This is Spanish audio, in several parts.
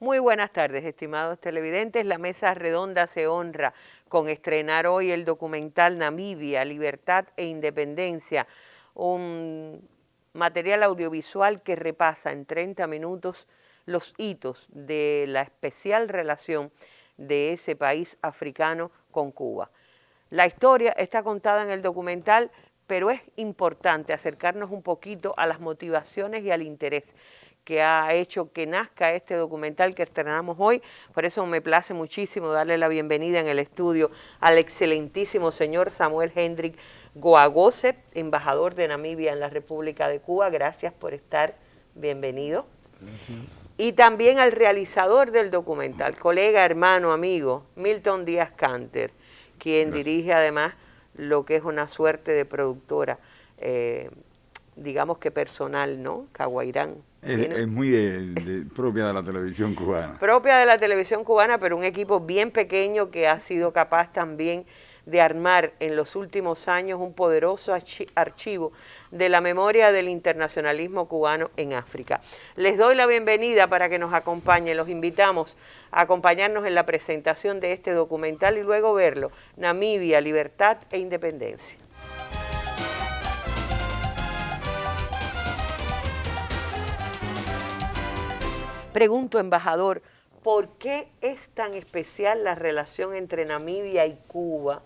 Muy buenas tardes, estimados televidentes. La mesa redonda se honra con estrenar hoy el documental Namibia, Libertad e Independencia, un material audiovisual que repasa en 30 minutos los hitos de la especial relación de ese país africano con Cuba. La historia está contada en el documental, pero es importante acercarnos un poquito a las motivaciones y al interés que ha hecho que nazca este documental que estrenamos hoy. Por eso me place muchísimo darle la bienvenida en el estudio al excelentísimo señor Samuel Hendrik Goagoset, embajador de Namibia en la República de Cuba. Gracias por estar. Bienvenido. Gracias. Y también al realizador del documental, colega, hermano, amigo, Milton Díaz Canter, quien Gracias. dirige además lo que es una suerte de productora, digamos que personal, ¿no? Caguairán. Es muy propia de la televisión cubana. Propia de la televisión cubana, pero un equipo bien pequeño que ha sido capaz también de armar en los últimos años un poderoso archivo de la memoria del internacionalismo cubano en África. Les doy la bienvenida para que nos acompañen, los invitamos a acompañarnos en la presentación de este documental y luego verlo, Namibia, Libertad e Independencia. Pregunto, embajador, ¿por qué es tan especial la relación entre Namibia y Cuba?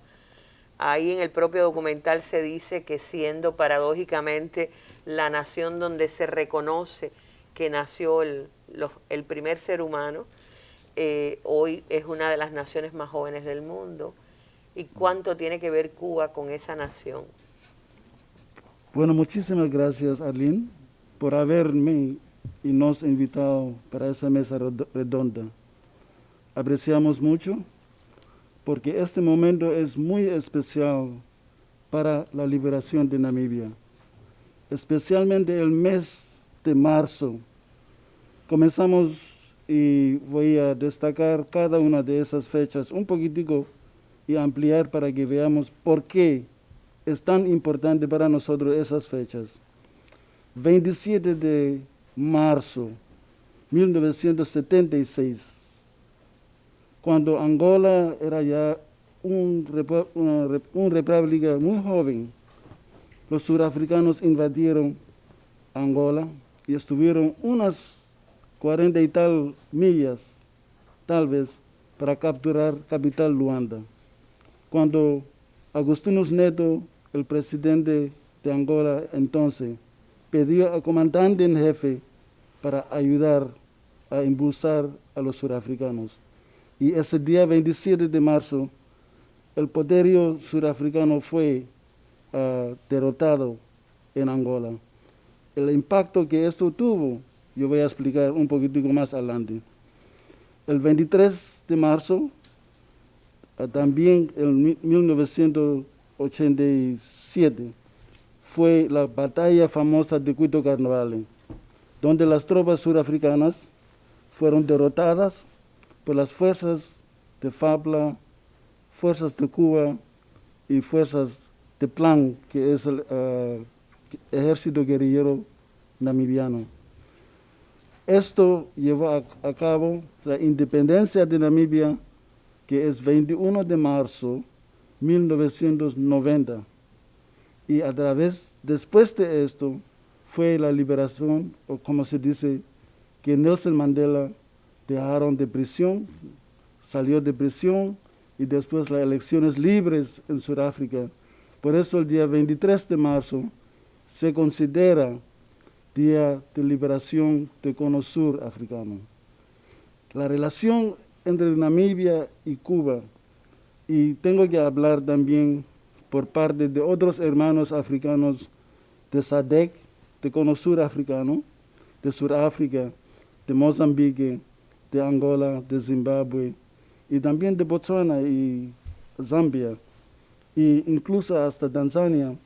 Ahí en el propio documental se dice que siendo paradójicamente la nación donde se reconoce que nació el primer ser humano, hoy es una de las naciones más jóvenes del mundo. ¿Y cuánto tiene que ver Cuba con esa nación? Bueno, muchísimas gracias, Arlene, por haberme y nos invitado para esa mesa redonda. Apreciamos mucho porque este momento es muy especial para la liberación de Namibia, especialmente el mes de marzo. Comenzamos y voy a destacar cada una de esas fechas un poquitico y ampliar para que veamos por qué es tan importante para nosotros esas fechas. 27 de marzo 1976, cuando Angola era ya una república muy joven, los surafricanos invadieron Angola y estuvieron unas 40 y tal millas, tal vez, para capturar capital Luanda. Cuando Agustinus Neto, el presidente de Angola entonces, pidió al comandante en jefe para ayudar a impulsar a los surafricanos. Y ese día 27 de marzo, el poderío surafricano fue derrotado en Angola. El impacto que esto tuvo, yo voy a explicar un poquitico más adelante. El 23 de marzo, también en 1987, fue la batalla famosa de Cuito Carnavale, donde las tropas surafricanas fueron derrotadas por las fuerzas de FAPLA, fuerzas de Cuba y fuerzas de PLAN, que es el ejército guerrillero namibiano. Esto llevó a cabo la independencia de Namibia, que es 21 de marzo 1990. Y a través, después de esto, fue la liberación, o como se dice, que Nelson Mandela dejaron de prisión, salió de prisión y después las elecciones libres en Sudáfrica. Por eso el día 23 de marzo se considera Día de Liberación del Cono Sur africano. La relación entre Namibia y Cuba, y tengo que hablar también por parte de otros hermanos africanos de SADC, de Cono Sur africano, de Sudáfrica, de Mozambique, de Angola, de Zimbabue, y también de Botswana y Zambia, e incluso hasta Tanzania.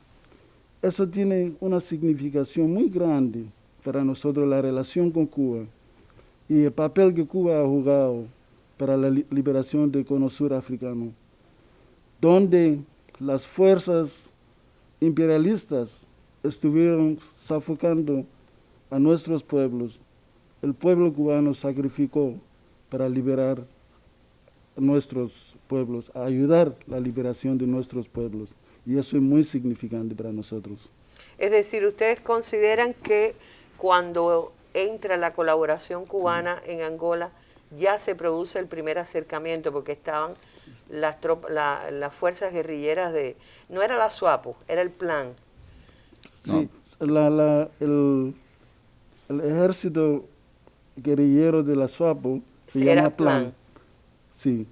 Eso tiene una significación muy grande para nosotros, la relación con Cuba, y el papel que Cuba ha jugado para la liberación del Cono Sur africano, donde las fuerzas imperialistas estuvieron sofocando a nuestros pueblos. El pueblo cubano sacrificó para liberar nuestros pueblos, a ayudar la liberación de nuestros pueblos. Y eso es muy significante para nosotros. Es decir, ¿ustedes consideran que cuando entra la colaboración cubana en Angola ya se produce el primer acercamiento? Porque estaban las fuerzas guerrilleras de... No era la SWAPO, era el plan. Sí, el ejército guerrillero de la SWAPO se Era llama plan. Sí.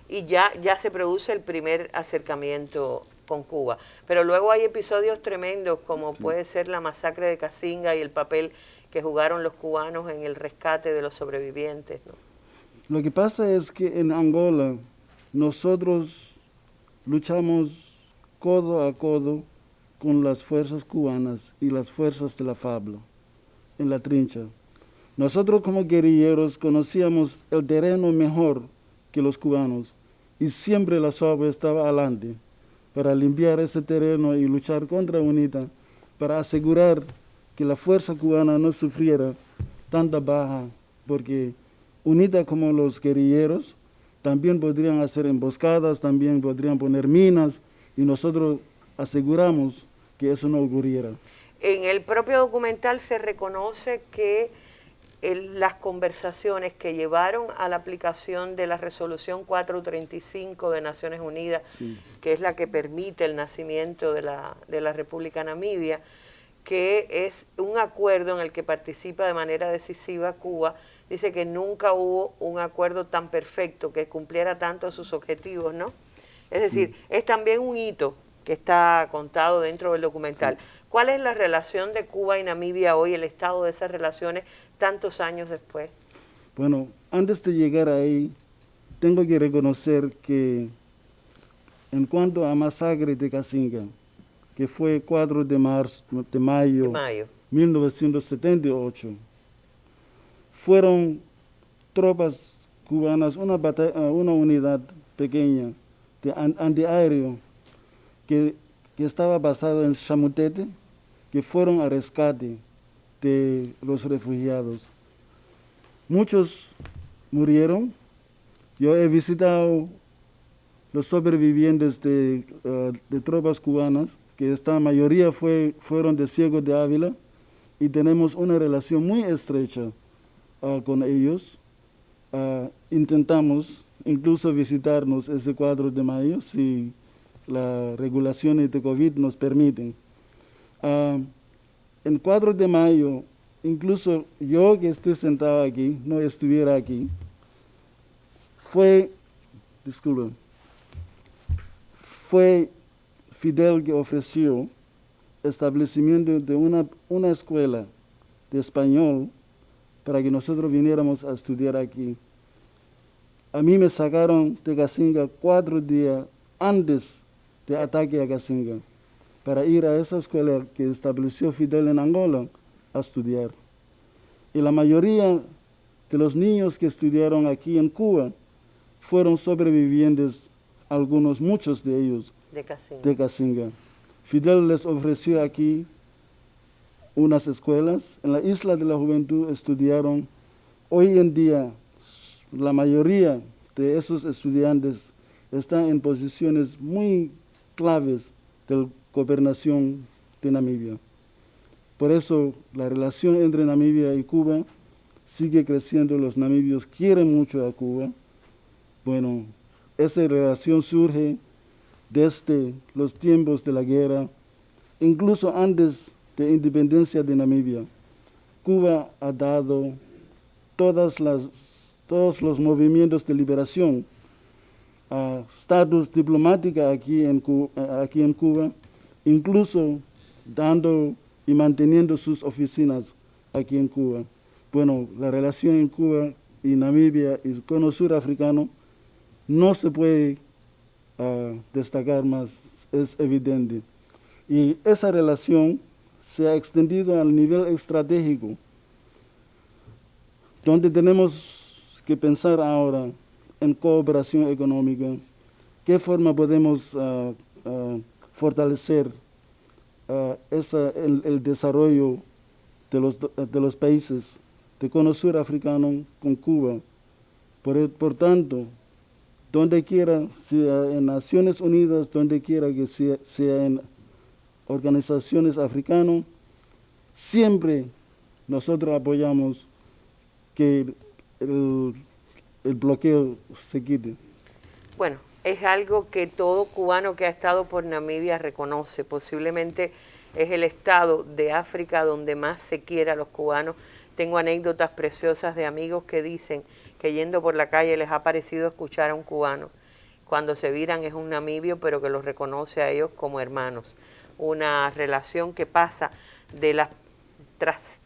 Y ya se produce el primer acercamiento con Cuba. Pero luego hay episodios tremendos como puede ser la masacre de Casinga y el papel que jugaron los cubanos en el rescate de los sobrevivientes, ¿no? Lo que pasa es que en Angola nosotros luchamos codo a codo con las fuerzas cubanas y las fuerzas de la FABLA en la trincha. Nosotros como guerrilleros conocíamos el terreno mejor que los cubanos y siempre la SWAPO estaba adelante para limpiar ese terreno y luchar contra UNITA para asegurar que la fuerza cubana no sufriera tanta baja, porque UNITA como los guerrilleros también podrían hacer emboscadas, también podrían poner minas y nosotros aseguramos que eso no ocurriera. En el propio documental se reconoce que las conversaciones que llevaron a la aplicación de la resolución 435 de Naciones Unidas, sí, que es la que permite el nacimiento de la República Namibia, que es un acuerdo en el que participa de manera decisiva Cuba, dice que nunca hubo un acuerdo tan perfecto que cumpliera tanto sus objetivos, ¿no? Es decir, sí, es también un hito que está contado dentro del documental. Sí. ¿Cuál es la relación de Cuba y Namibia hoy, el estado de esas relaciones tantos años después? Bueno, antes de llegar ahí, tengo que reconocer que en cuanto a masacre de Casinga, que fue 4 de mayo 1978, fueron tropas cubanas, una unidad pequeña de antiaéreo que estaba basada en Chamutete, que fueron a rescate de los refugiados. Muchos murieron. Yo he visitado los sobrevivientes de tropas cubanas, que esta mayoría fueron de Ciego de Ávila, y tenemos una relación muy estrecha con ellos. Intentamos incluso visitarnos ese 4 de mayo, si las regulaciones de COVID nos permiten. En 4 de mayo, incluso yo que estoy sentado aquí, no estuviera aquí, fue Fidel que ofreció establecimiento de una escuela de español para que nosotros viniéramos a estudiar aquí. A mí me sacaron de Casinga 4 días antes del ataque a Casinga para ir a esa escuela que estableció Fidel en Angola a estudiar. Y la mayoría de los niños que estudiaron aquí en Cuba fueron sobrevivientes, muchos de ellos, de Casinga. Fidel les ofreció aquí unas escuelas. En la Isla de la Juventud estudiaron. Hoy en día, la mayoría de esos estudiantes están en posiciones muy claves de la gobernación de Namibia. Por eso la relación entre Namibia y Cuba sigue creciendo. Los namibios quieren mucho a Cuba. Bueno, esa relación surge desde los tiempos de la guerra, incluso antes de la independencia de Namibia. Cuba ha dado todos los movimientos de liberación a estatus diplomático aquí en Cuba, incluso dando y manteniendo sus oficinas aquí en Cuba. Bueno, la relación en Cuba y Namibia y el cono surafricano no se puede destacar más, es evidente. Y esa relación se ha extendido al nivel estratégico, donde tenemos que pensar ahora en cooperación económica, qué forma podemos fortalecer el desarrollo de los países de cono surafricano con Cuba, Por tanto, donde quiera, sea en Naciones Unidas, donde quiera que sea en organizaciones africanas, siempre nosotros apoyamos que el bloqueo se quite. Bueno, es algo que todo cubano que ha estado por Namibia reconoce. Posiblemente es el estado de África donde más se quiere a los cubanos. Tengo anécdotas preciosas de amigos que dicen que yendo por la calle les ha parecido escuchar a un cubano. Cuando se viran es un namibio, pero que los reconoce a ellos como hermanos. Una relación que pasa de las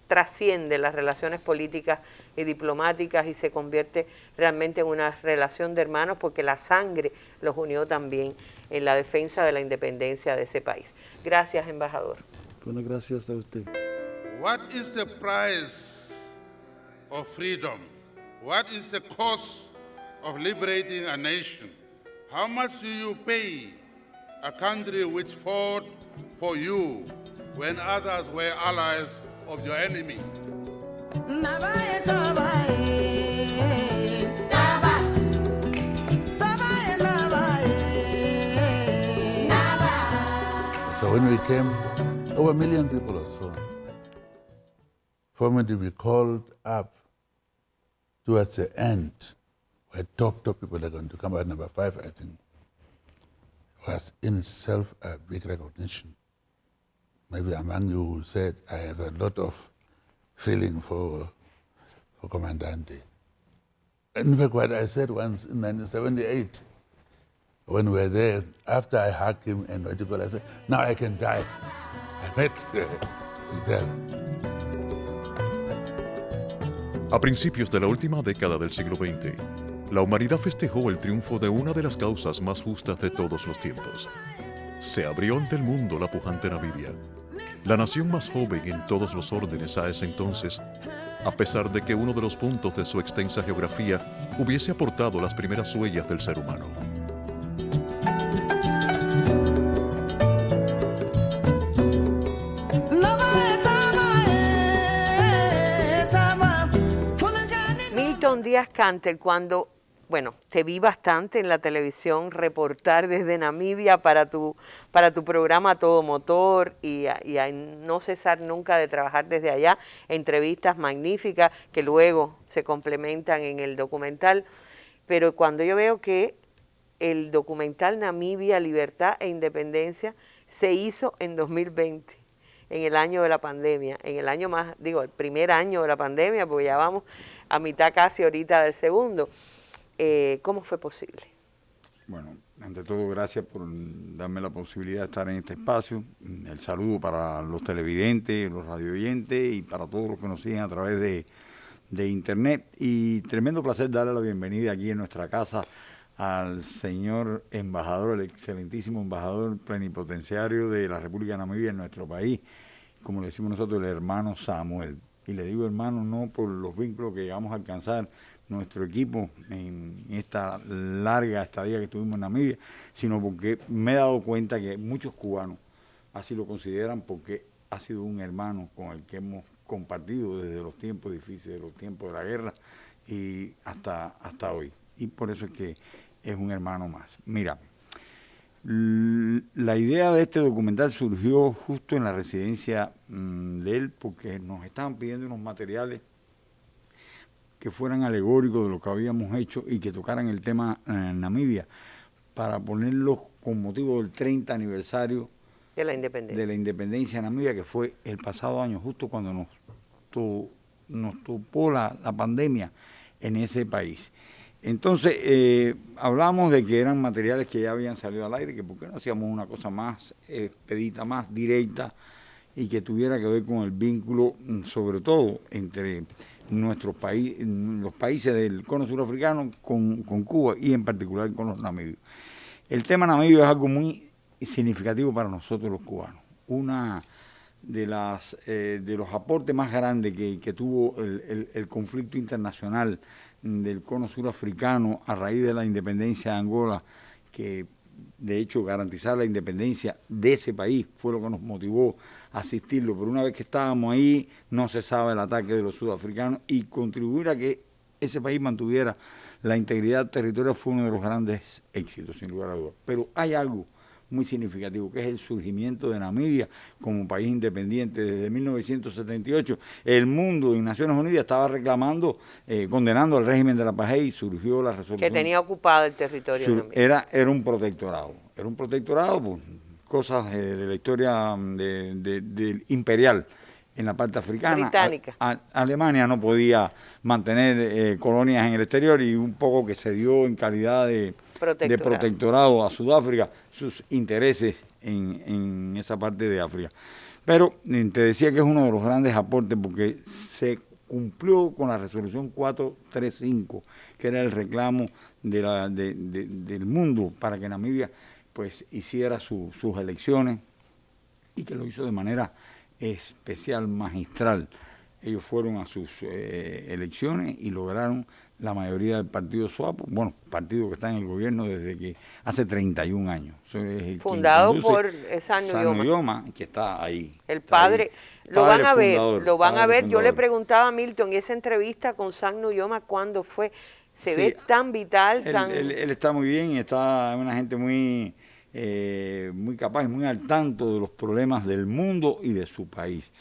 trasciende las relaciones políticas y diplomáticas y se convierte realmente en una relación de hermanos porque la sangre los unió también en la defensa de la independencia de ese país. Gracias, embajador. Bueno, gracias a usted. What is the price of freedom? What is the cost of liberating a nation? How much do you pay a country which fought for you when others were allies of your enemy? So when we came, over 1 million people or so. For me to be called up towards the end, where top people are going to come at number 5, I think, was in itself a big recognition. Maybe among you who said, I have a lot of feeling for Comandante. In fact, what I said once in 1978, when we were there, after I hugged him and what you call, I said, now I can die. I met Fidel. A principios de la última década del siglo XX, la humanidad festejó el triunfo de una de las causas más justas de todos los tiempos. Se abrió ante el mundo la pujante Namibia, la nación más joven en todos los órdenes a ese entonces, a pesar de que uno de los puntos de su extensa geografía hubiese aportado las primeras huellas del ser humano. Milton Díaz Cantel, cuando, bueno, te vi bastante en la televisión reportar desde Namibia para tu programa Todo Motor y a no cesar nunca de trabajar desde allá, entrevistas magníficas que luego se complementan en el documental, pero cuando yo veo que el documental Namibia, Libertad e Independencia se hizo en 2020, en el año de la pandemia, en el año más, digo, el primer año de la pandemia, porque ya vamos a mitad casi ahorita del segundo. ¿Cómo fue posible? Bueno, ante todo, gracias por darme la posibilidad de estar en este espacio. El saludo para los televidentes, los radioyentes y para todos los que nos siguen a través de internet. Y tremendo placer darle la bienvenida aquí en nuestra casa al señor embajador, el excelentísimo embajador plenipotenciario de la República de Namibia en nuestro país, como le decimos nosotros, el hermano Samuel. Y le digo hermano no por los vínculos que llegamos a alcanzar nuestro equipo en esta larga estadía que tuvimos en Namibia, sino porque me he dado cuenta que muchos cubanos así lo consideran porque ha sido un hermano con el que hemos compartido desde los tiempos difíciles, de los tiempos de la guerra y hasta hoy. Y por eso es que es un hermano más. Mira, la idea de este documental surgió justo en la residencia de él porque nos estaban pidiendo unos materiales que fueran alegóricos de lo que habíamos hecho y que tocaran el tema Namibia para ponerlos con motivo del 30 aniversario De la independencia de Namibia, que fue el pasado año, justo cuando nos topó la pandemia en ese país. Entonces, hablamos de que eran materiales que ya habían salido al aire, que por qué no hacíamos una cosa más expedita, más directa, y que tuviera que ver con el vínculo, sobre todo, entre nuestros países, los países del cono surafricano con Cuba, y en particular con los namibios. El tema namibio es algo muy significativo para nosotros los cubanos. Una de los aportes más grandes que tuvo el conflicto internacional del cono surafricano a raíz de la independencia de Angola, que de hecho garantizar la independencia de ese país fue lo que nos motivó a asistirlo, pero una vez que estábamos ahí no cesaba el ataque de los sudafricanos y contribuir a que ese país mantuviera la integridad territorial fue uno de los grandes éxitos, sin lugar a dudas. Pero hay algo muy significativo, que es el surgimiento de Namibia como país independiente. Desde 1978, el mundo y Naciones Unidas estaba reclamando, condenando al régimen de la apartheid, y surgió la resolución. Que tenía ocupado el territorio. Era un protectorado, pues, cosas de la historia imperial en la parte africana. Británica. Alemania no podía mantener colonias en el exterior y un poco que se dio en calidad de protectorado a Sudáfrica sus intereses en esa parte de África. Pero te decía que es uno de los grandes aportes porque se cumplió con la resolución 435, que era el reclamo del mundo para que Namibia pues hiciera sus elecciones, y que lo hizo de manera especial, magistral. Ellos fueron a sus elecciones y lograron la mayoría del partido SWAPO, bueno, partido que está en el gobierno desde que hace 31 años. Fundado por SANU Nujoma, que está ahí. El padre, lo van a ver, fundador. Yo le preguntaba a Milton, y esa entrevista con SANU Nujoma, ¿cuándo fue? Se ve tan vital, Él está muy bien y está una gente muy capaz y muy al tanto de los problemas del mundo y de su país.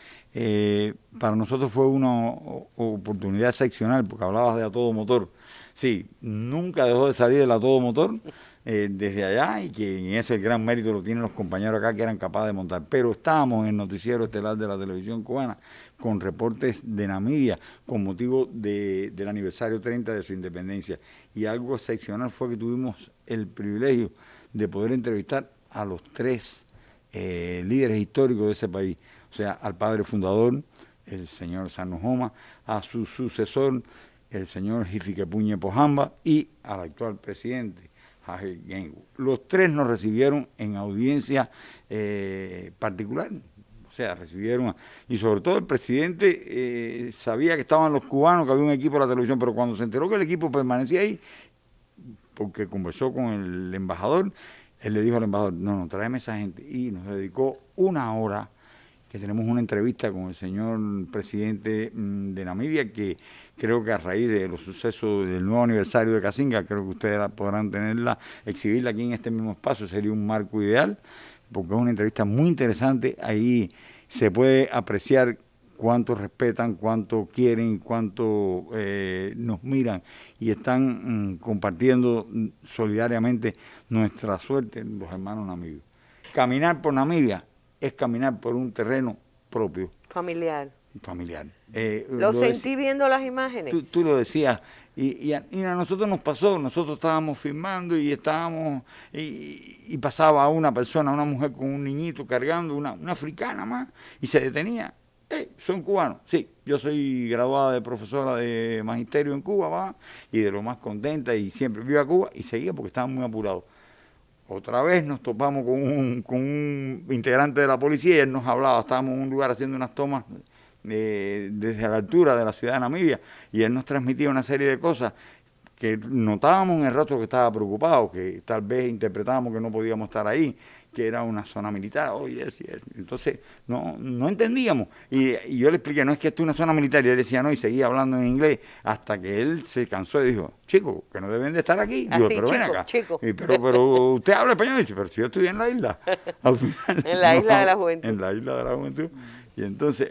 Para nosotros fue una oportunidad excepcional, porque hablabas de A Todo Motor. Sí, nunca dejó de salir del A Todo Motor desde allá, y que en ese gran mérito lo tienen los compañeros acá que eran capaces de montar. Pero estábamos en el noticiero estelar de la televisión cubana con reportes de Namibia con motivo del aniversario 30 de su independencia. Y algo excepcional fue que tuvimos el privilegio de poder entrevistar a los 3 líderes históricos de ese país. O sea, al padre fundador, el señor SANU Nujoma, a su sucesor, el señor Hifikepunye Pohamba, y al actual presidente, Hage Geingob. Los 3 nos recibieron en audiencia particular. O sea, recibieron, y sobre todo el presidente sabía que estaban los cubanos, que había un equipo de la televisión, pero cuando se enteró que el equipo permanecía ahí, porque conversó con el embajador, él le dijo al embajador, no, tráeme esa gente, y nos dedicó 1 hora, que tenemos una entrevista con el señor presidente de Namibia, que creo que a raíz de los sucesos del nuevo aniversario de Casinga, creo que ustedes podrán exhibirla aquí en este mismo espacio, sería un marco ideal, porque es una entrevista muy interesante. Ahí se puede apreciar cuánto respetan, cuánto quieren, cuánto nos miran y están compartiendo solidariamente nuestra suerte, los hermanos namibios. Caminar por Namibia es caminar por un terreno propio. Familiar. Lo sentí viendo las imágenes. Tú lo decías, y a nosotros nos pasó, nosotros estábamos filmando y pasaba una persona, una mujer con un niñito cargando, una africana más, y se detenía. ¿Son cubanos? Sí, yo soy graduada de profesora de magisterio en Cuba, va, y de lo más contenta, y siempre vivo a Cuba, y seguía porque estaban muy apurados. Otra vez nos topamos con un integrante de la policía, y él nos hablaba, estábamos en un lugar haciendo unas tomas desde la altura de la ciudad de Namibia, y él nos transmitía una serie de cosas que notábamos en el rostro que estaba preocupado, que tal vez interpretábamos que no podíamos estar ahí, que era una zona militar, entonces no entendíamos, y yo le expliqué, no es que esto es una zona militar, y él decía no, y seguía hablando en inglés, hasta que él se cansó y dijo, chicos, que no deben de estar aquí. Digo, pero ven acá, pero usted habla español, y dice, pero si yo estoy en la isla, al final, en la isla de la juventud. En la isla de la juventud, y entonces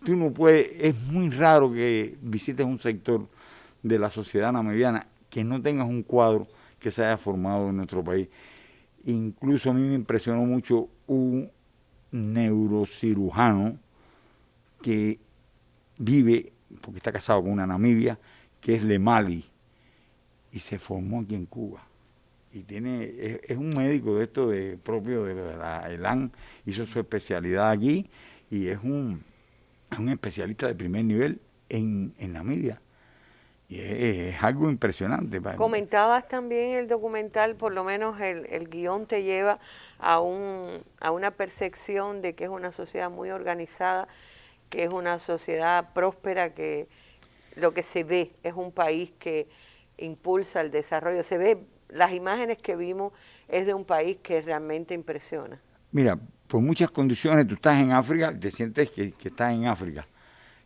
tú no puedes, es muy raro que visites un sector de la sociedad namibiana que no tengas un cuadro que se haya formado en nuestro país. Incluso a mí me impresionó mucho un neurocirujano que vive, porque está casado con una namibia, que es Lemali, y se formó aquí en Cuba. Y es un médico de esto propio de la ELAN, hizo su especialidad aquí, y es un especialista de primer nivel en Namibia. Y es algo impresionante. Comentabas también el documental, por lo menos el guión te lleva a una percepción de que es una sociedad muy organizada, que es una sociedad próspera, que lo que se ve es un país que impulsa el desarrollo. Se ve, las imágenes que vimos es de un país que realmente impresiona. Mira, por muchas condiciones, tú estás en África, te sientes que estás en África,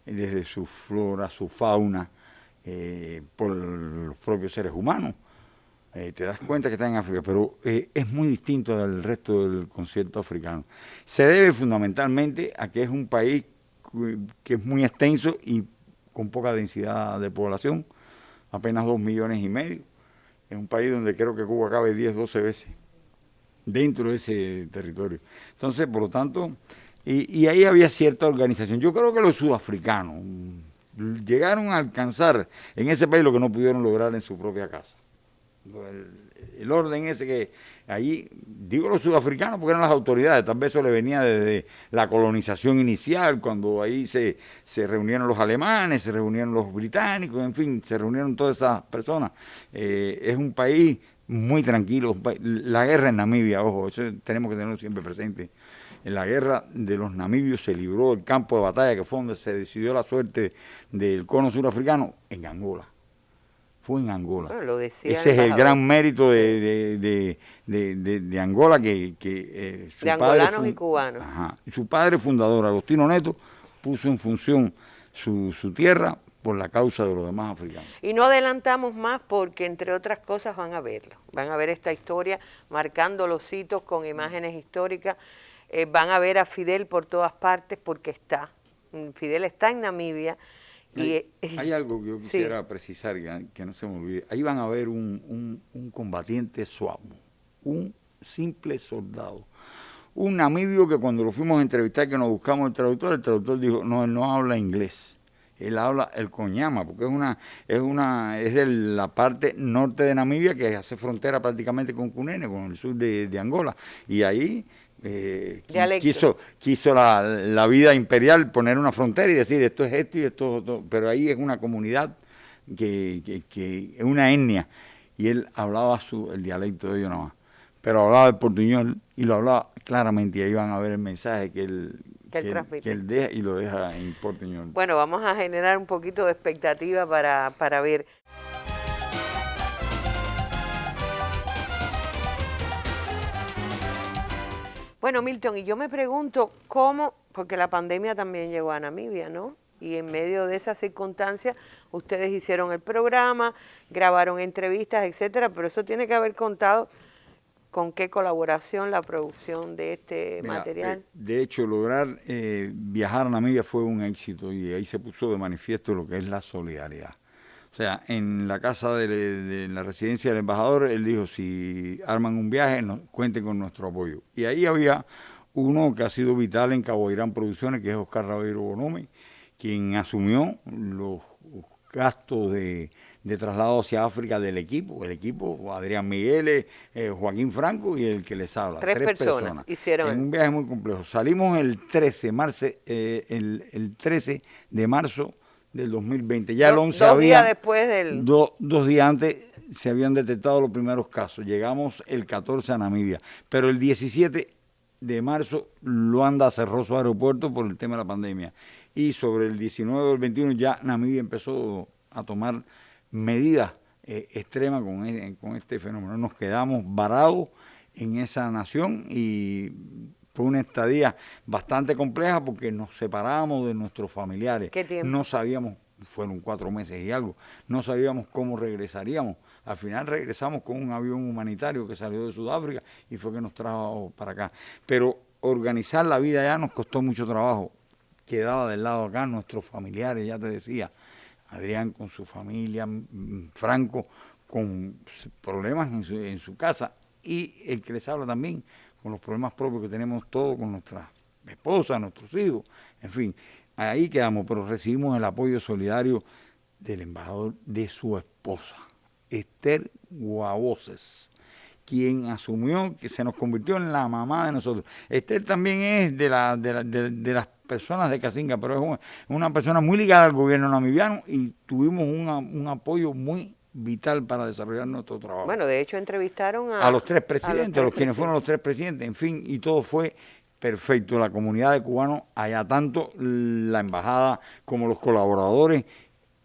desde su flora, su fauna, por los propios seres humanos. Te das cuenta que está en África, pero es muy distinto del resto del concierto africano. Se debe fundamentalmente a que es un país que es muy extenso y con poca densidad de población, apenas 2,5 millones. Es un país donde creo que Cuba cabe 10, 12 veces dentro de ese territorio. Entonces, por lo tanto, y ahí había cierta organización. Yo creo que los sudafricanos llegaron a alcanzar en ese país lo que no pudieron lograr en su propia casa. El orden ese que allí, digo los sudafricanos porque eran las autoridades, tal vez eso le venía desde la colonización inicial, cuando ahí se reunieron los alemanes, se reunieron los británicos, en fin, se reunieron todas esas personas. Es un país muy tranquilo. La guerra en Namibia, ojo, eso tenemos que tenerlo siempre presente. En la guerra de los namibios se libró el campo de batalla, que fue donde se decidió la suerte del cono surafricano, en Angola. Fue en Angola. Bueno, lo decía ese es el gran mérito de Angola, que su de angolanos y cubanos. Ajá, su padre fundador, Agostino Neto, puso en función su tierra por la causa de los demás africanos. Y no adelantamos más porque, entre otras cosas, van a verlo. Van a ver esta historia marcando los hitos con imágenes históricas. Van a ver a Fidel por todas partes porque está. Fidel está en Namibia. Hay algo que yo quisiera precisar, que no se me olvide. Ahí van a ver un combatiente SWAPO, un simple soldado. Un namibio que cuando lo fuimos a entrevistar, que nos buscamos el traductor dijo, no, él no habla inglés. Él habla el coñama, porque es de la parte norte de Namibia, que hace frontera prácticamente con Cunene, con el sur de Angola. Y ahí quiso la vida imperial poner una frontera y decir esto es esto y esto es otro, pero ahí es una comunidad que es una etnia, y él hablaba el dialecto de ellos nada más, pero hablaba el portuñol y lo hablaba claramente, y ahí van a ver el mensaje que él deja, y lo deja en portuñol. Bueno, vamos a generar un poquito de expectativa para ver. Bueno, Milton, y yo me pregunto cómo, porque la pandemia también llegó a Namibia, ¿no? Y en medio de esas circunstancias, ustedes hicieron el programa, grabaron entrevistas, etcétera, pero eso tiene que haber contado con qué colaboración la producción de este material. De hecho, lograr viajar a Namibia fue un éxito, y ahí se puso de manifiesto lo que es la solidaridad. O sea, en la casa de la residencia del embajador, él dijo, si arman un viaje, cuenten con nuestro apoyo. Y ahí había uno que ha sido vital en Cabo Irán Producciones, que es Oscar Rabeiro Bonome, quien asumió los gastos de traslado hacia África del equipo. El equipo, Adrián Miguel, Joaquín Franco y el que les habla. Tres personas. Hicieron en un viaje muy complejo. Salimos el 13 de marzo del 2020. Ya el 11 dos días después del... 2 días antes se habían detectado los primeros casos. Llegamos el 14 a Namibia, pero el 17 de marzo Luanda cerró su aeropuerto por el tema de la pandemia. Y sobre el 19 o el 21 ya Namibia empezó a tomar medidas extremas con este fenómeno. Nos quedamos varados en esa nación y fue una estadía bastante compleja porque nos separábamos de nuestros familiares. ¿Qué tiempo? No sabíamos, fueron 4 meses y algo, no sabíamos cómo regresaríamos. Al final regresamos con un avión humanitario que salió de Sudáfrica y fue que nos trajo para acá. Pero organizar la vida allá nos costó mucho trabajo. Quedaba del lado acá nuestros familiares, ya te decía, Adrián con su familia, Franco con problemas en su casa, y el que les habla también con los problemas propios que tenemos todos con nuestras esposas, nuestros hijos, en fin, ahí quedamos, pero recibimos el apoyo solidario del embajador, de su esposa, Esther Guavoces, quien asumió, que se nos convirtió en la mamá de nosotros. Esther también es de las personas de Casinga, pero es una persona muy ligada al gobierno namibiano, y tuvimos un apoyo muy vital para desarrollar nuestro trabajo. Bueno, de hecho entrevistaron a los 3 presidentes, quienes fueron los 3 presidentes, en fin, y todo fue perfecto. La comunidad de cubanos allá, tanto la embajada como los colaboradores,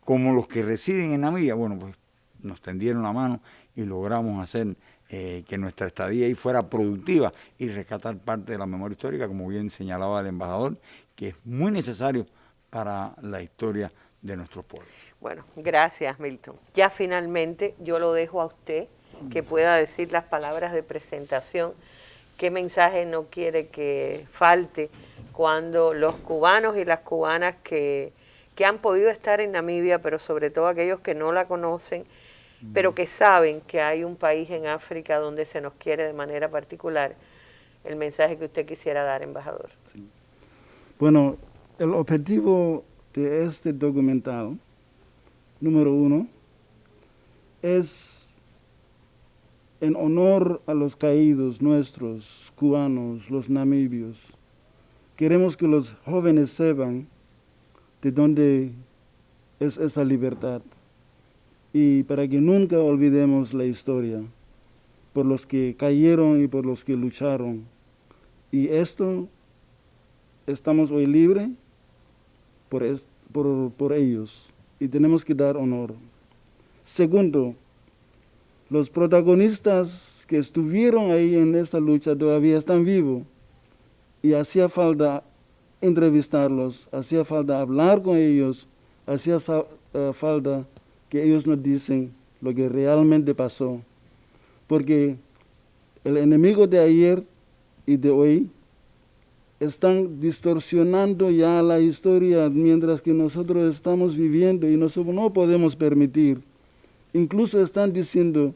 como los que residen en Namibia, bueno, pues nos tendieron la mano y logramos hacer que nuestra estadía ahí fuera productiva y rescatar parte de la memoria histórica, como bien señalaba el embajador, que es muy necesario para la historia de nuestros pueblos. Bueno, gracias, Milton. Ya finalmente yo lo dejo a usted que pueda decir las palabras de presentación. ¿Qué mensaje no quiere que falte cuando los cubanos y las cubanas que han podido estar en Namibia, pero sobre todo aquellos que no la conocen, pero que saben que hay un país en África donde se nos quiere de manera particular, el mensaje que usted quisiera dar, embajador? Sí. Bueno, el objetivo de este documental, número 1, es en honor a los caídos nuestros, cubanos, los namibios. Queremos que los jóvenes sepan de dónde es esa libertad y para que nunca olvidemos la historia por los que cayeron y por los que lucharon. Y esto, estamos hoy libres por ellos y tenemos que dar honor. Segundo, los protagonistas que estuvieron ahí en esa lucha todavía están vivos y hacía falta entrevistarlos, hacía falta hablar con ellos, hacía falta que ellos nos dicen lo que realmente pasó. Porque el enemigo de ayer y de hoy están distorsionando ya la historia mientras que nosotros estamos viviendo y nosotros no podemos permitir. Incluso están diciendo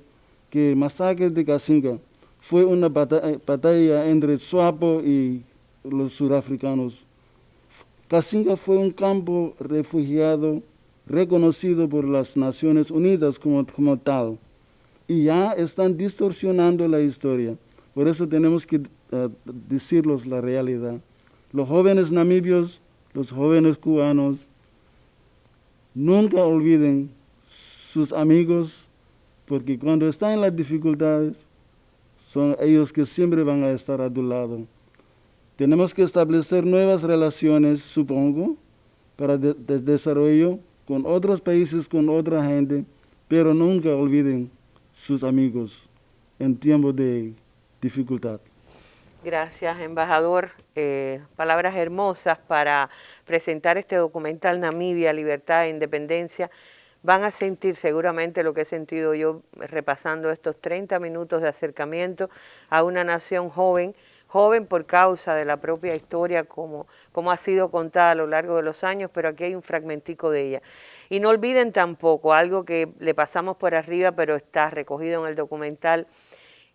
que el masacre de Cassinga fue una batalla entre Swapo y los surafricanos. Cassinga fue un campo refugiado reconocido por las Naciones Unidas como tal. Y ya están distorsionando la historia. Por eso tenemos que decirles la realidad. Los jóvenes namibios, los jóvenes cubanos, nunca olviden sus amigos, porque cuando están en las dificultades, son ellos que siempre van a estar a tu lado. Tenemos que establecer nuevas relaciones, supongo, para desarrollo con otros países, con otra gente, pero nunca olviden sus amigos en tiempos de dificultad. Gracias, embajador. Palabras hermosas para presentar este documental Namibia, Libertad e Independencia. Van a sentir seguramente lo que he sentido yo repasando estos 30 minutos de acercamiento a una nación joven, joven por causa de la propia historia como ha sido contada a lo largo de los años, pero aquí hay un fragmentico de ella. Y no olviden tampoco algo que le pasamos por arriba, pero está recogido en el documental,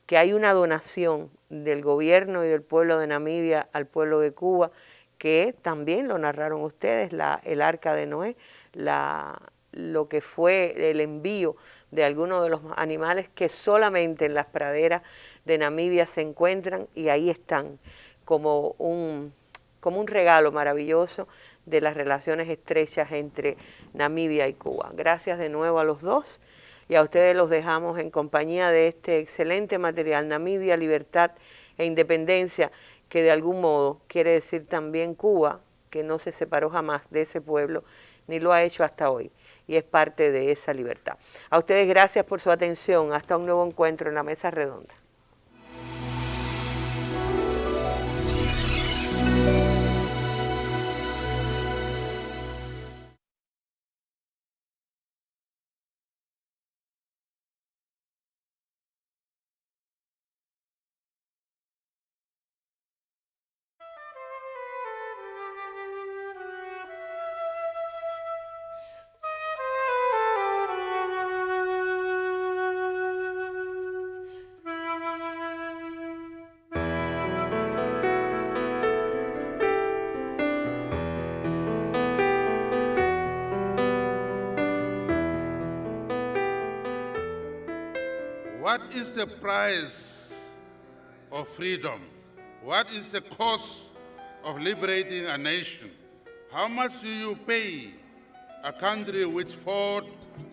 que hay una donación del gobierno y del pueblo de Namibia al pueblo de Cuba, que también lo narraron ustedes, el Arca de Noé, lo que fue el envío de algunos de los animales que solamente en las praderas de Namibia se encuentran y ahí están como un regalo maravilloso de las relaciones estrechas entre Namibia y Cuba. Gracias de nuevo a los dos y a ustedes los dejamos en compañía de este excelente material, Namibia, Libertad e Independencia, que de algún modo quiere decir también Cuba, que no se separó jamás de ese pueblo, ni lo ha hecho hasta hoy, y es parte de esa libertad. A ustedes gracias por su atención. Hasta un nuevo encuentro en la Mesa Redonda. What is the price of freedom? What is the cost of liberating a nation? How much do you pay a country which fought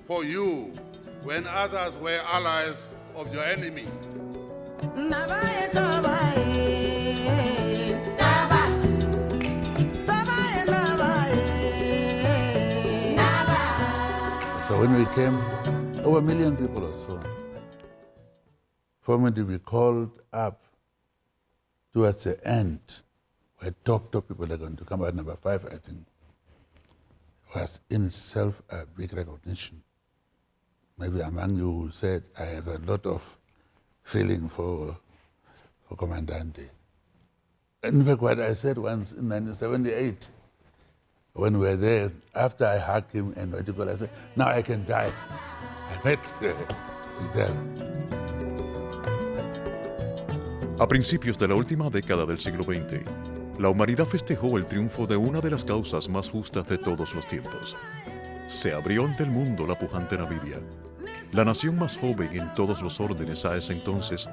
for you when others were allies of your enemy? So when we came, over 1 million people or so. For me to be called up towards the end, where top people are going to come out, number 5, I think. was in itself a big recognition. Maybe among you who said, I have a lot of feeling for Comandante. In fact, what I said once in 1978, when we were there, after I hugged him and what you call, I said, now I can die. I met Fidel. A principios de la última década del siglo XX, la humanidad festejó el triunfo de una de las causas más justas de todos los tiempos. Se abrió ante el mundo la pujante Namibia, la nación más joven en todos los órdenes a ese entonces,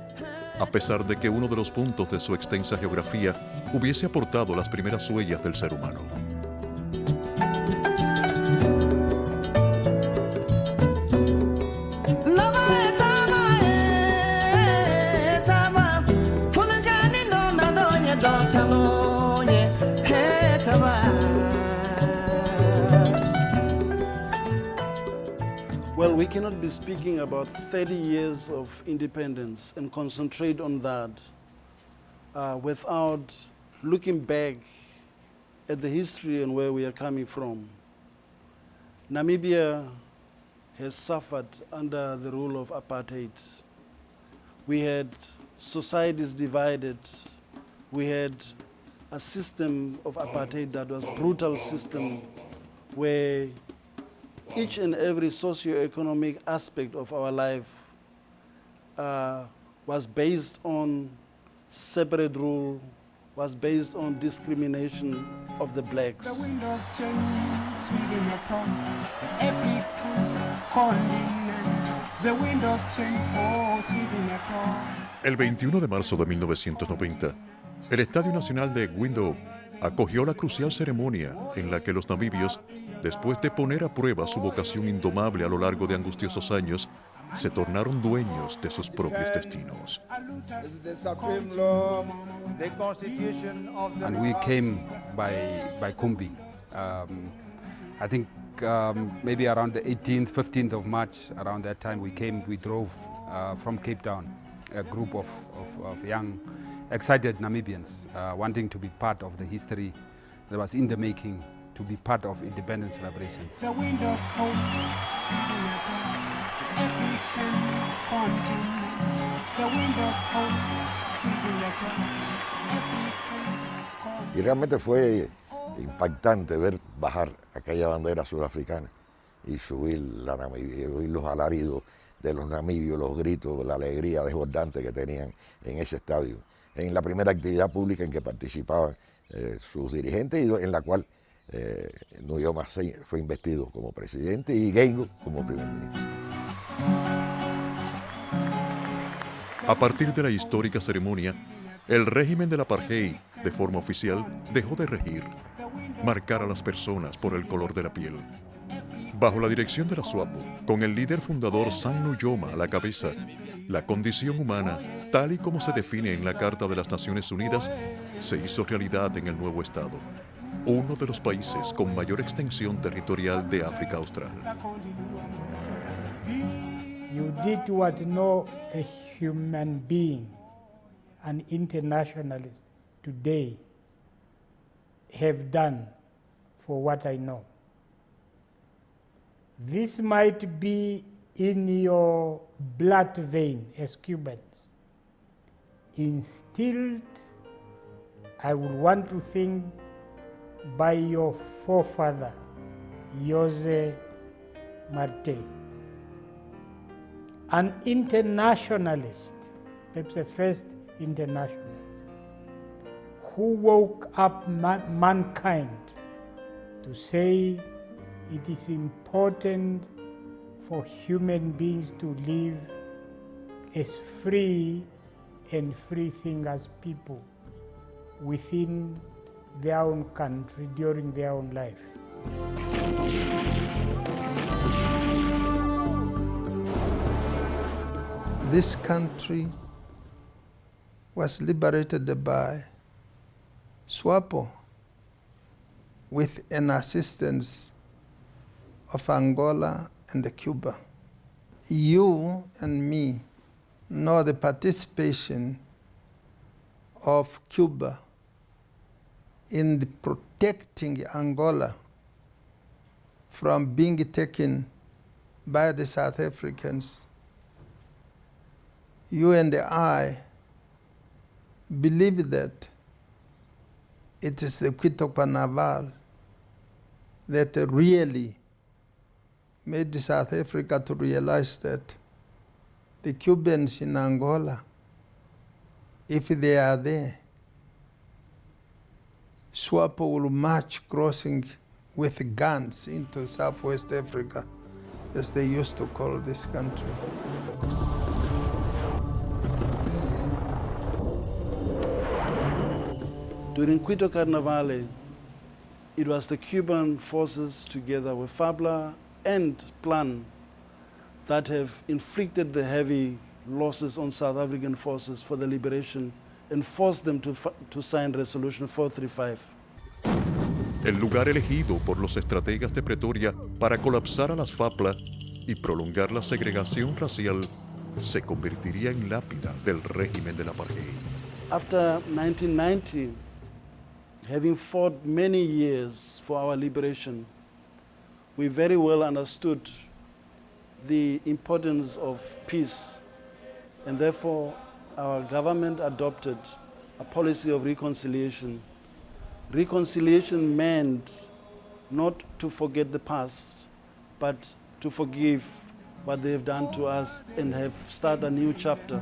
a pesar de que uno de los puntos de su extensa geografía hubiese aportado las primeras huellas del ser humano. Well, we cannot be speaking about 30 years of independence and concentrate on that without looking back at the history and where we are coming from. Namibia has suffered under the rule of apartheid. We had societies divided. We had a system of apartheid that was a brutal system where each and every socio-economic aspect of our life was based on separate rule, was based on discrimination of the blacks. The wind of change sweeping across every continent. The wind of change sweeping across. El 21 de marzo de 1990, el Estadio Nacional de Windhoek acogió la crucial ceremonia en la que los namibios, después de poner a prueba su vocación indomable a lo largo de angustiosos años, se tornaron dueños de sus propios destinos. And we came by Kumbi. I think maybe around the 18th, 15th of March, around that time we drove from Cape Town, a group of young, excited Namibians wanting to be part of the history that was in the making, to be part of independence celebrations. The wind of hope sweeping across every continent. The wind of hope sweeping across every continent. Y realmente fue impactante ver bajar aquella bandera surafricana y subir la Namibia, oír los alaridos de los namibios, los gritos, la alegría desbordante que tenían en ese estadio, en la primera actividad pública en que participaban sus dirigentes y en la cual Nujoma fue investido como presidente y Geingob como primer ministro. A partir de la histórica ceremonia, el régimen del apartheid, de forma oficial, dejó de regir, marcar a las personas por el color de la piel. Bajo la dirección de la SWAPO, con el líder fundador Sam Nujoma a la cabeza, la condición humana, tal y como se define en la Carta de las Naciones Unidas, se hizo realidad en el nuevo Estado, uno de los países con mayor extensión territorial de África Austral. You did what no human being, an internationalist today, have done for what I know. This might be in your blood vein as Cubans. Instilled, I would want to think, by your forefather, José Martí. An internationalist, perhaps the first internationalist, who woke up mankind to say it is important for human beings to live as free and free thing as people within their own country during their own life. This country was liberated by SWAPO with an assistance of Angola and Cuba. You and me know the participation of Cuba in protecting Angola from being taken by the South Africans, you and I believe that it is the Kitokwa Naval that really made South Africa to realize that the Cubans in Angola, if they are there, SWAPO will march crossing with guns into Southwest Africa, as they used to call this country. During Quito Carnavale, it was the Cuban forces together with FABLA and PLAN that have inflicted the heavy losses on South African forces for the liberation and forced them to sign Resolution 435. El lugar elegido por los estrategas de Pretoria para colapsar a las FAPLA y prolongar la segregación racial se convertiría en lápida del régimen del apartheid. After 1990, having fought many years for our liberation, we very well understood the importance of peace, and therefore our government adopted a policy of reconciliation. Reconciliation meant not to forget the past, but to forgive what they have done to us and have started a new chapter.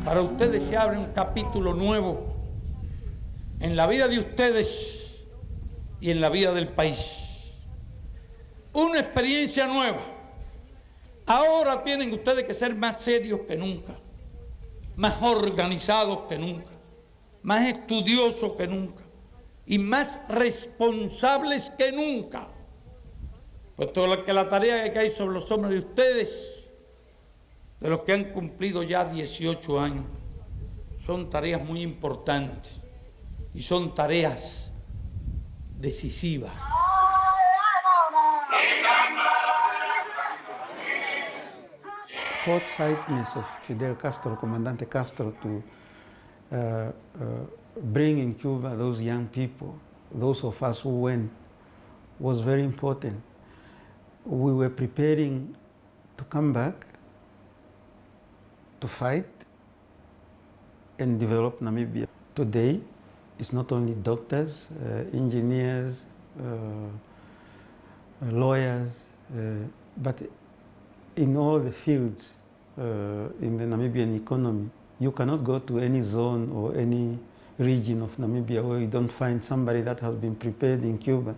Para ustedes se abre un capítulo nuevo en la vida de ustedes y en la vida del país. Una experiencia nueva. Ahora tienen ustedes que ser más serios que nunca, más organizados que nunca, más estudiosos que nunca y más responsables que nunca. Puesto que la tarea que hay sobre los hombros de ustedes, de los que han cumplido ya 18 años, son tareas muy importantes y son tareas decisivas. Forthsightness of Fidel Castro, Comandante Castro, to bring in Cuba those young people, those of us who went, was very important. We were preparing to come back, to fight and develop Namibia. Today, it's not only doctors, engineers, lawyers, but in all the fields in the Namibian economy. You cannot go to any zone or any region of Namibia where you don't find somebody that has been prepared in Cuba.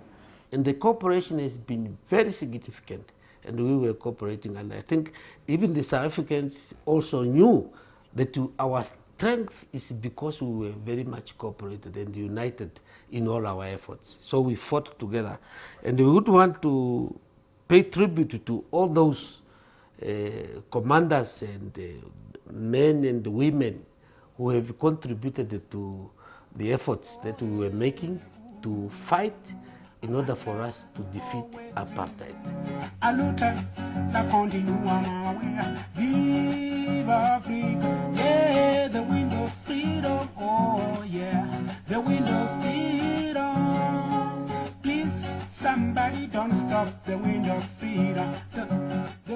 And the cooperation has been very significant, and we were cooperating, and I think even the South Africans also knew that our strength is because we were very much cooperated and united in all our efforts. So we fought together, and we would want to pay tribute to all those commanders and men and women who have contributed to the efforts that we were making to fight in order for us to defeat apartheid. Give Africa, yeah, the wind of freedom, oh yeah, the wind of freedom. Please, somebody don't stop the wind of freedom, the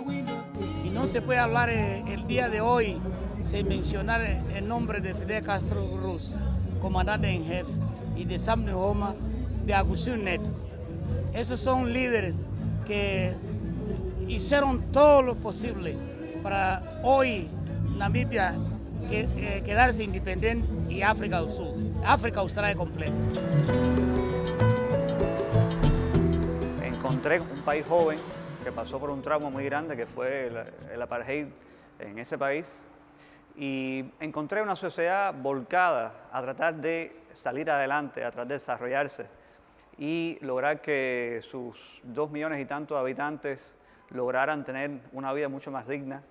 wind of freedom. Y no se puede hablar el día de hoy sin mencionar el nombre de Fidel Castro Ruz, comandante en jefe, y de Sam Nujoma, de Agustín Neto. Esos son líderes que hicieron todo lo posible para hoy Namibia quedarse independiente y África del Sur, África Austral completa. Encontré un país joven que pasó por un trauma muy grande que fue el apartheid en ese país, y encontré una sociedad volcada a tratar de salir adelante, a tratar de desarrollarse y lograr que sus 2 millones y tantos de habitantes lograran tener una vida mucho más digna,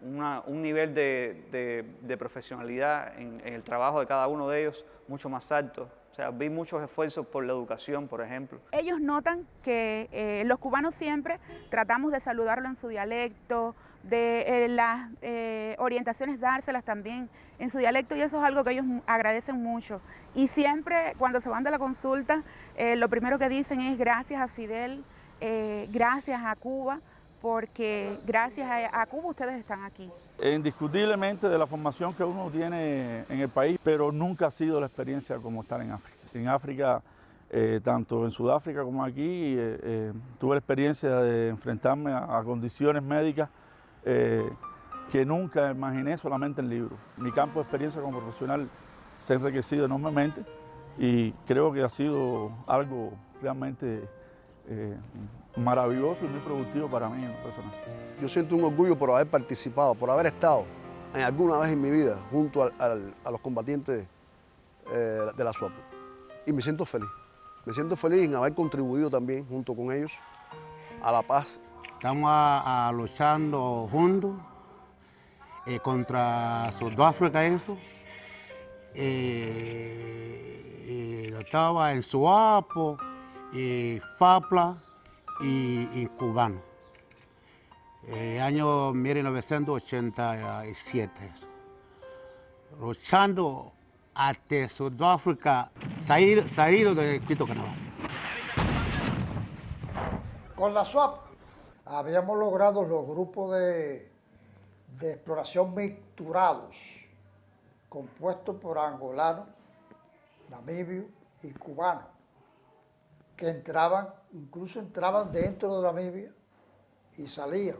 un nivel de profesionalidad en el trabajo de cada uno de ellos mucho más alto. O sea, vi muchos esfuerzos por la educación, por ejemplo. Ellos notan que los cubanos siempre tratamos de saludarlo en su dialecto, de las orientaciones dárselas también en su dialecto, y eso es algo que ellos agradecen mucho. Y siempre cuando se van de la consulta, lo primero que dicen es gracias a Fidel, gracias a Cuba, porque gracias a Cuba ustedes están aquí. Indiscutiblemente de la formación que uno tiene en el país, pero nunca ha sido la experiencia como estar en África. En África, tanto en Sudáfrica como aquí, tuve la experiencia de enfrentarme a condiciones médicas que nunca imaginé solamente en libros. Mi campo de experiencia como profesional se ha enriquecido enormemente y creo que ha sido algo realmente maravilloso y muy productivo para mí en lo personal. Yo siento un orgullo por haber participado, por haber estado en alguna vez en mi vida junto a los combatientes de la SWAPO. Y me siento feliz. Me siento feliz en haber contribuido también junto con ellos a la paz. Estamos luchando juntos contra Sudáfrica, eso. Estaba en SWAPO, FAPLA y cubano. Año 1987. Luchando hasta Sudáfrica, salir del Quito Carnaval. Con la SWAP habíamos logrado los grupos de exploración mixturados, compuestos por angolanos, namibios y cubanos, que incluso entraban dentro de Namibia y salían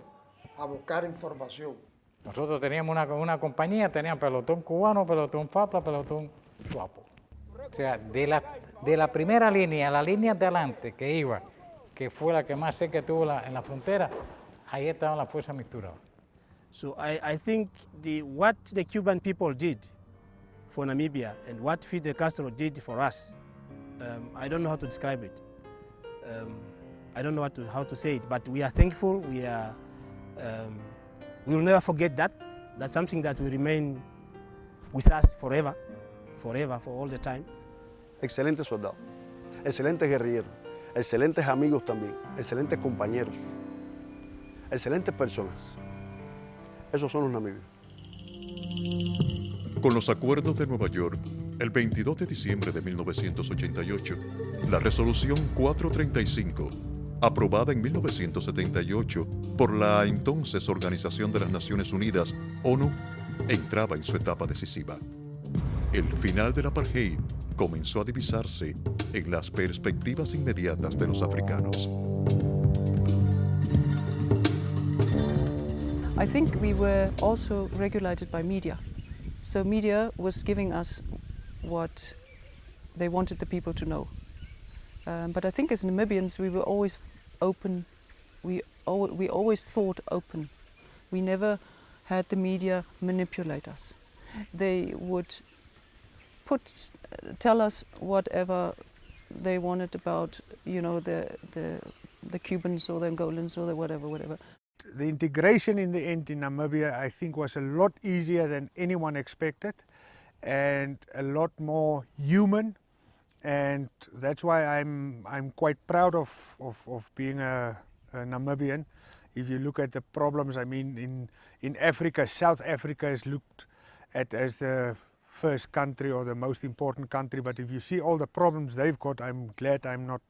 a buscar información. Nosotros teníamos una compañía, tenían pelotón cubano, pelotón FAPLA, pelotón SWAPO. O sea, de la primera línea a la línea de adelante que iba, que fue la que más sé que tuvo en la frontera, ahí estaban las fuerzas mixturadas. So I think what the Cuban people did for Namibia and what Fidel Castro did for us, I don't know how to describe it. I don't know how to say it, but we are thankful. We will never forget that. That's something that will remain with us forever, for all the time. Excelentes soldados, excelentes guerrilleros, excelentes amigos también, excelentes compañeros, excelentes personas. Esos son los namibios. Con los acuerdos de Nueva York, el 22 de diciembre de 1988, la resolución 435, aprobada en 1978 por la entonces Organización de las Naciones Unidas, ONU, entraba en su etapa decisiva. El final del apartheid comenzó a divisarse en las perspectivas inmediatas de los africanos. I think we were also regulated by media. So media was giving us what they wanted the people to know. But I think as Namibians we were always open. We always thought open. We never had the media manipulate us. They would tell us whatever they wanted about, you know, the Cubans or the Angolans or the whatever. The integration in the end in Namibia, I think, was a lot easier than anyone expected and a lot more human, and that's why I'm quite proud of being a Namibian. If you look at the problems, I mean, in Africa, South Africa is looked at as the first country or the most important country, but if you see all the problems they've got, I'm glad I'm not.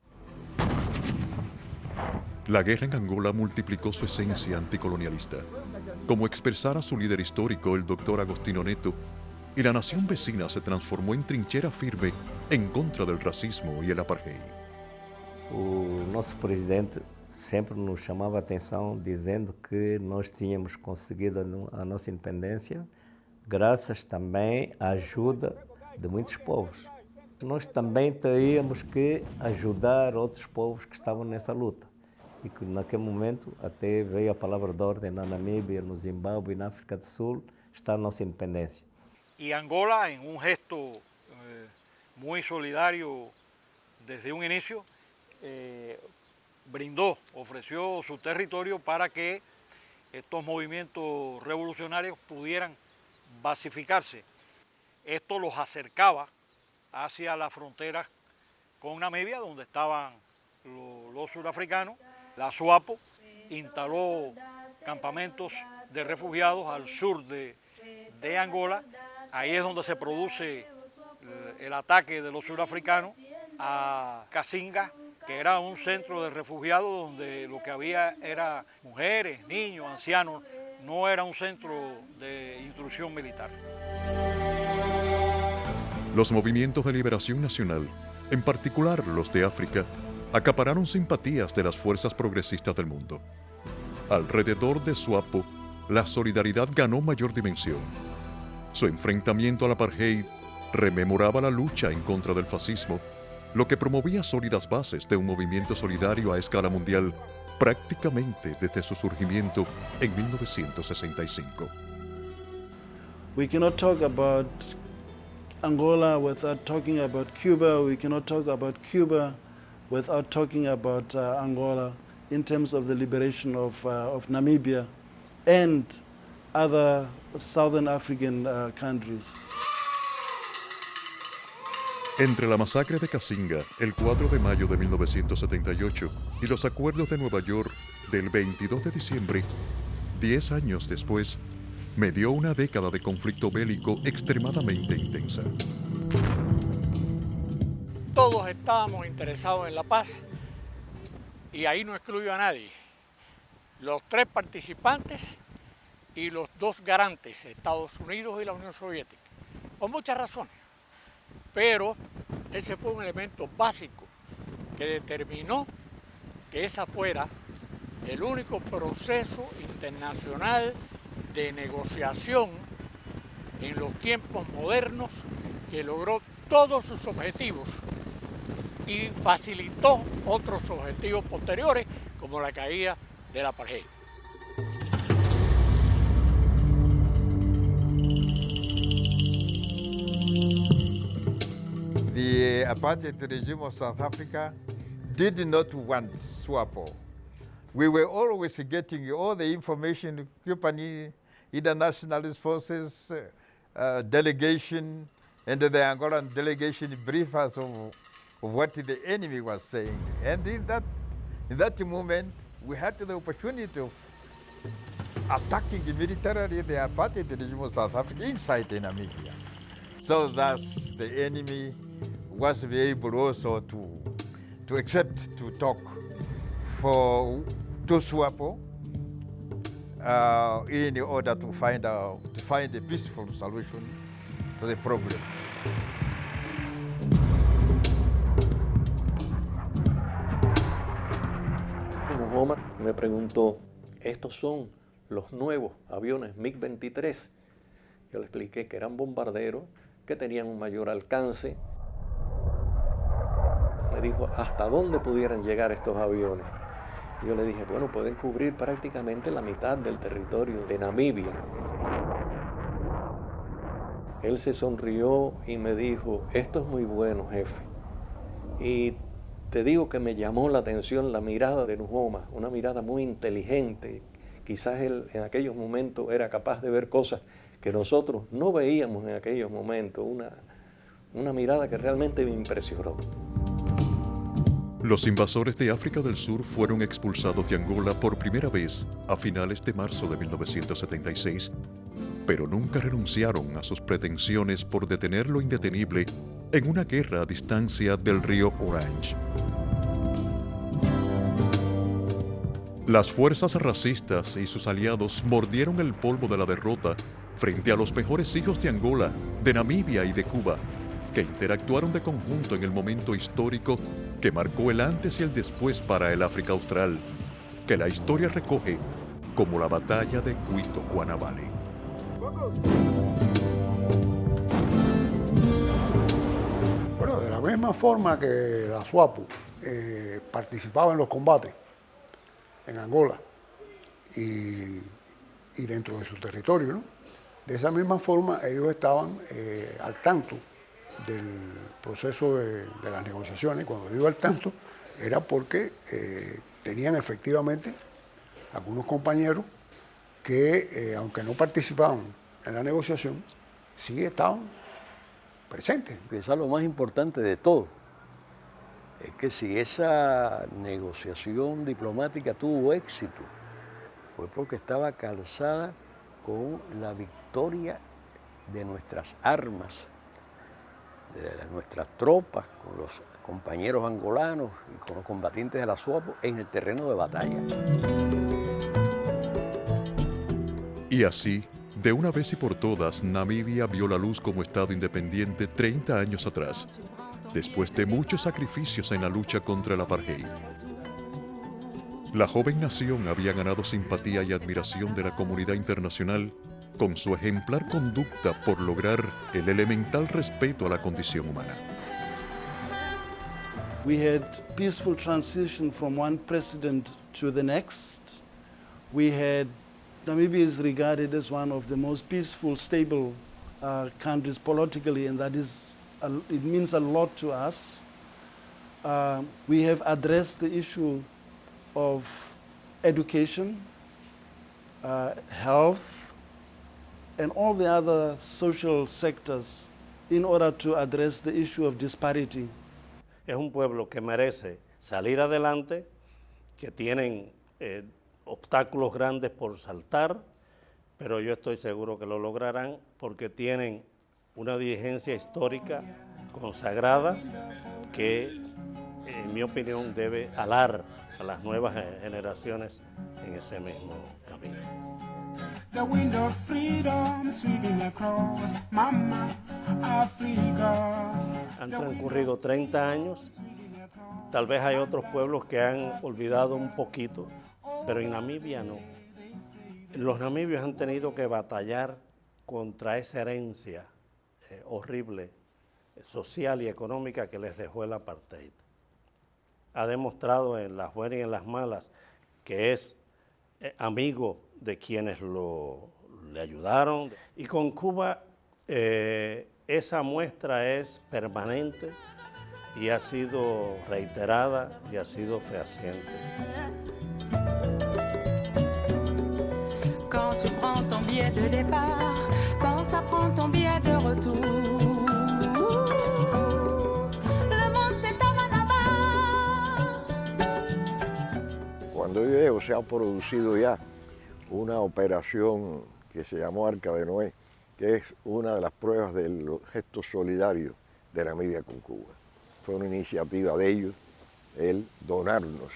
La guerra en Angola multiplicó su esencia anticolonialista, como expresara su líder histórico, el doctor Agostinho Neto, y la nación vecina se transformó en trinchera firme en contra del racismo y el apartheid. O nosso presidente sempre nos chamava a atenção dizendo que nós tínhamos conseguido a nossa independência graças também à ajuda de muitos povos. Nós também teríamos que ajudar outros povos que estavam nessa luta. E que naquele momento até veio a palavra de ordem na Namíbia, no Zimbábue e na África do Sul, está a nossa independência. Y Angola, en un gesto muy solidario desde un inicio, ofreció su territorio para que estos movimientos revolucionarios pudieran basificarse. Esto los acercaba hacia la frontera con Namibia, donde estaban los surafricanos. La SWAPO instaló campamentos de refugiados al sur de Angola. Ahí es donde se produce el ataque de los surafricanos a Cassinga, que era un centro de refugiados donde lo que había era mujeres, niños, ancianos. No era un centro de instrucción militar. Los movimientos de liberación nacional, en particular los de África, acapararon simpatías de las fuerzas progresistas del mundo. Alrededor de SWAPO, la solidaridad ganó mayor dimensión. Su enfrentamiento al apartheid rememoraba la lucha en contra del fascismo, lo que promovía sólidas bases de un movimiento solidario a escala mundial prácticamente desde su surgimiento en 1965. We cannot talk about Angola without talking about Cuba. We cannot talk about Cuba without talking about Angola in terms of the liberation of Namibia and other Southern African countries. Entre la masacre de Cassinga, el 4 de mayo de 1978, y los acuerdos de Nueva York del 22 de diciembre, 10 años después, medió una década de conflicto bélico extremadamente intensa. Todos estábamos interesados en la paz y ahí no excluyo a nadie. Los 3 participantes y los 2 garantes, Estados Unidos y la Unión Soviética, por muchas razones. Pero ese fue un elemento básico que determinó que ese fuera el único proceso internacional de negociación en los tiempos modernos que logró todos sus objetivos y facilitó otros objetivos posteriores como la caída del apartheid. The apartheid regime of South Africa did not want SWAPO. We were always getting all the information, Cuban internationalist forces, delegation, and the Angolan delegation brief us of what the enemy was saying. And in that moment, we had the opportunity of attacking militarily the apartheid regime of South Africa inside Namibia. So thus the enemy was able also to accept to talk to SWAPO in order to find a peaceful solution to the problem. Omar me preguntó, ¿estos son los nuevos aviones MiG-23? Yo le expliqué que eran bombarderos, que tenían un mayor alcance. Me dijo, ¿hasta dónde pudieran llegar estos aviones? Yo le dije, bueno, pueden cubrir prácticamente la mitad del territorio de Namibia. Él se sonrió y me dijo, esto es muy bueno, jefe. Y te digo que me llamó la atención la mirada de Nuhoma, una mirada muy inteligente. Quizás él en aquellos momentos era capaz de ver cosas que nosotros no veíamos en aquellos momentos. Una mirada que realmente me impresionó. Los invasores de África del Sur fueron expulsados de Angola por primera vez a finales de marzo de 1976, pero nunca renunciaron a sus pretensiones por detener lo indetenible en una guerra a distancia del río Orange. Las fuerzas racistas y sus aliados mordieron el polvo de la derrota frente a los mejores hijos de Angola, de Namibia y de Cuba, que interactuaron de conjunto en el momento histórico que marcó el antes y el después para el África Austral, que la historia recoge como la batalla de Cuito Cuanavale. Bueno, de la misma forma que la SWAPO participaba en los combates en Angola y dentro de su territorio, ¿no? De esa misma forma ellos estaban al tanto del proceso de las negociaciones. Cuando digo al tanto, era porque tenían efectivamente algunos compañeros que, aunque no participaban en la negociación, sí estaban presente. Quizás lo más importante de todo es que si esa negociación diplomática tuvo éxito, fue porque estaba calzada con la victoria de nuestras armas, de nuestras tropas, con los compañeros angolanos y con los combatientes de la SWAPO en el terreno de batalla. Y así, de una vez y por todas, Namibia vio la luz como Estado independiente 30 años atrás, después de muchos sacrificios en la lucha contra el apartheid. La joven nación había ganado simpatía y admiración de la comunidad internacional con su ejemplar conducta por lograr el elemental respeto a la condición humana. We had peaceful transition from one president to the next. We had Namibia is regarded as one of the most peaceful, stable countries politically, and that is it means a lot to us. We have addressed the issue of education, health, and all the other social sectors in order to address the issue of disparity. Es un pueblo que merece salir adelante, que tienen obstáculos grandes por saltar, pero yo estoy seguro que lo lograrán porque tienen una dirigencia histórica consagrada que, en mi opinión, debe alar a las nuevas generaciones en ese mismo camino. The wind of freedom sweeping across Mama Africa. Han transcurrido 30 años, tal vez hay otros pueblos que han olvidado un poquito, pero en Namibia no. Los namibios han tenido que batallar contra esa herencia horrible, social y económica que les dejó el apartheid. Ha demostrado en las buenas y en las malas que es amigo de quienes le ayudaron. Y con Cuba esa muestra es permanente y ha sido reiterada y ha sido fehaciente. Quand tu prends ton billet de départ, pense à prendre ton billet de retour. Le monde c'est à Manama. Cuando yo llego se ha producido ya una operación que se llamó Arca de Noé, que es una de las pruebas del gesto solidario de Namibia con Cuba. Fue una iniciativa de ellos, el donarnos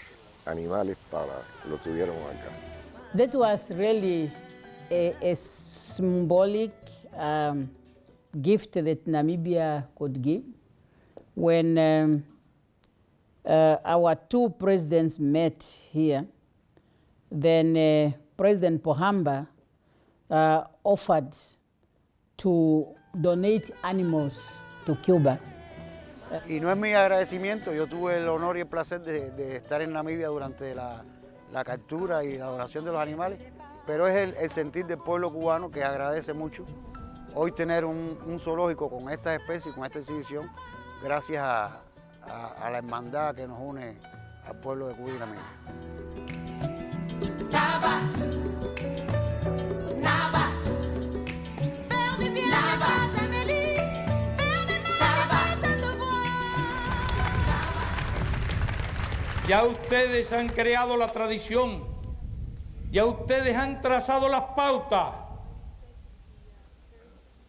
animales para que lo tuviéramos acá. That was really a symbolic gift that Namibia could give. When our two presidents met here, then President Pohamba offered to donate animals to Cuba. Y no es mi agradecimiento, yo tuve el honor y el placer de estar en Namibia durante la captura y la donación de los animales, pero es el sentir del pueblo cubano que agradece mucho hoy tener un zoológico con estas especies, con esta exhibición, gracias a la hermandad que nos une al pueblo de Cuba y Namibia. Ya ustedes han creado la tradición, ya ustedes han trazado las pautas.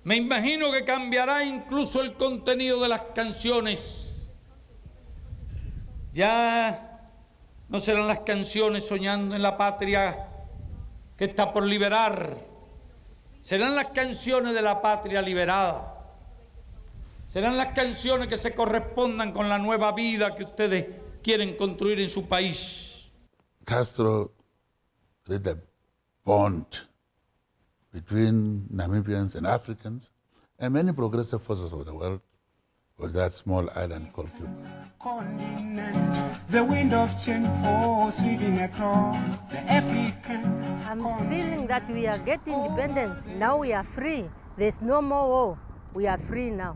Me imagino que cambiará incluso el contenido de las canciones. Ya no serán las canciones soñando en la patria que está por liberar, serán las canciones de la patria liberada, serán las canciones que se correspondan con la nueva vida que ustedes quieren construir en su país. Castro created a bond between Namibians and Africans and many progressive forces of the world with that small island called Cuba. The wind of change, oh, sweeping across the African. I'm feeling that we are getting independence. Now we are free. There's no more war. We are free now.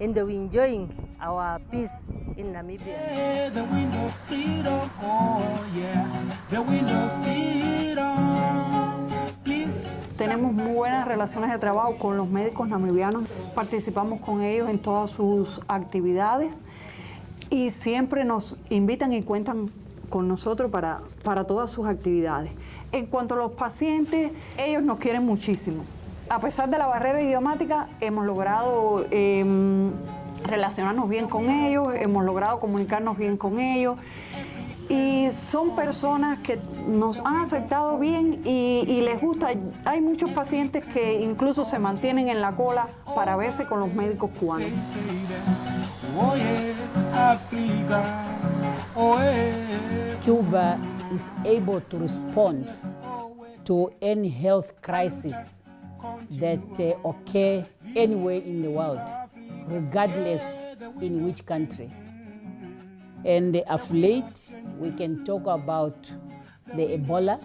And we're enjoying our peace in Namibia. Yeah, the wind of freedom, oh yeah, the wind of freedom. Please. tenemos muy buenas relaciones de trabajo con los médicos namibianos. Participamos con ellos en todas sus actividades y siempre nos invitan y cuentan con nosotros para todas sus actividades. En cuanto a los pacientes, ellos nos quieren muchísimo. A pesar de la barrera idiomática, hemos logrado relacionarnos bien con ellos, hemos logrado comunicarnos bien con ellos. Y son personas que nos han aceptado bien y les gusta. Hay muchos pacientes que incluso se mantienen en la cola para verse con los médicos cubanos. Cuba is able to respond to any health crisis that occur anywhere in the world, regardless in which country. And of late, we can talk about the Ebola,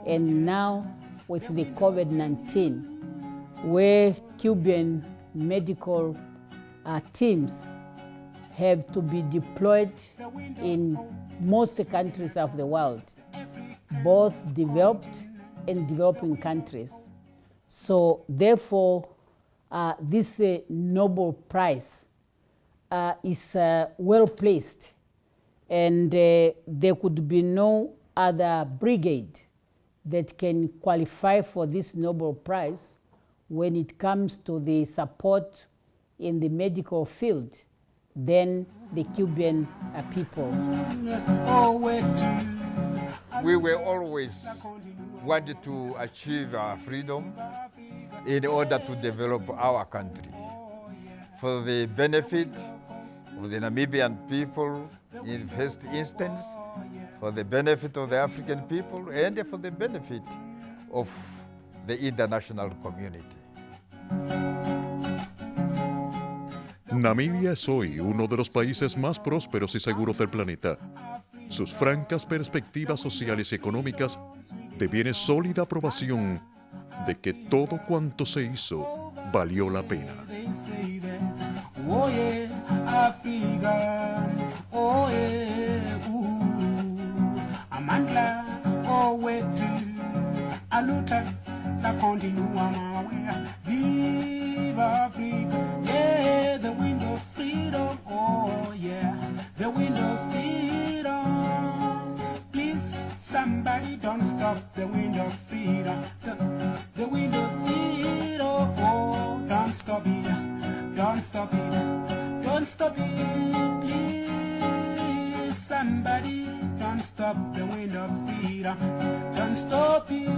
and now with the COVID-19, where Cuban medical teams have to be deployed in most countries of the world, both developed and developing countries. So therefore, this Nobel Prize is well placed, and there could be no other brigade that can qualify for this Nobel Prize when it comes to the support in the medical field than the Cuban people. We were always wanted to achieve our freedom in order to develop our country for the benefit of the Namibian people in first instance, for the benefit of the African people, and for the benefit of the international community. Namibia es hoy uno de los países más prósperos y seguros del planeta. Sus francas perspectivas sociales y económicas deviene sólida aprobación de que todo cuanto se hizo valió la pena. Oye, África, oye, Amandla, oye, aluta, la continua mawea, viva África, yeah, the wind of freedom, oh yeah, the wind of freedom, please, somebody don't stop the wind of freedom, the wind of freedom, oh, don't stop it. Don't stop it, don't stop it, please, somebody, don't stop the wind of freedom, don't stop it.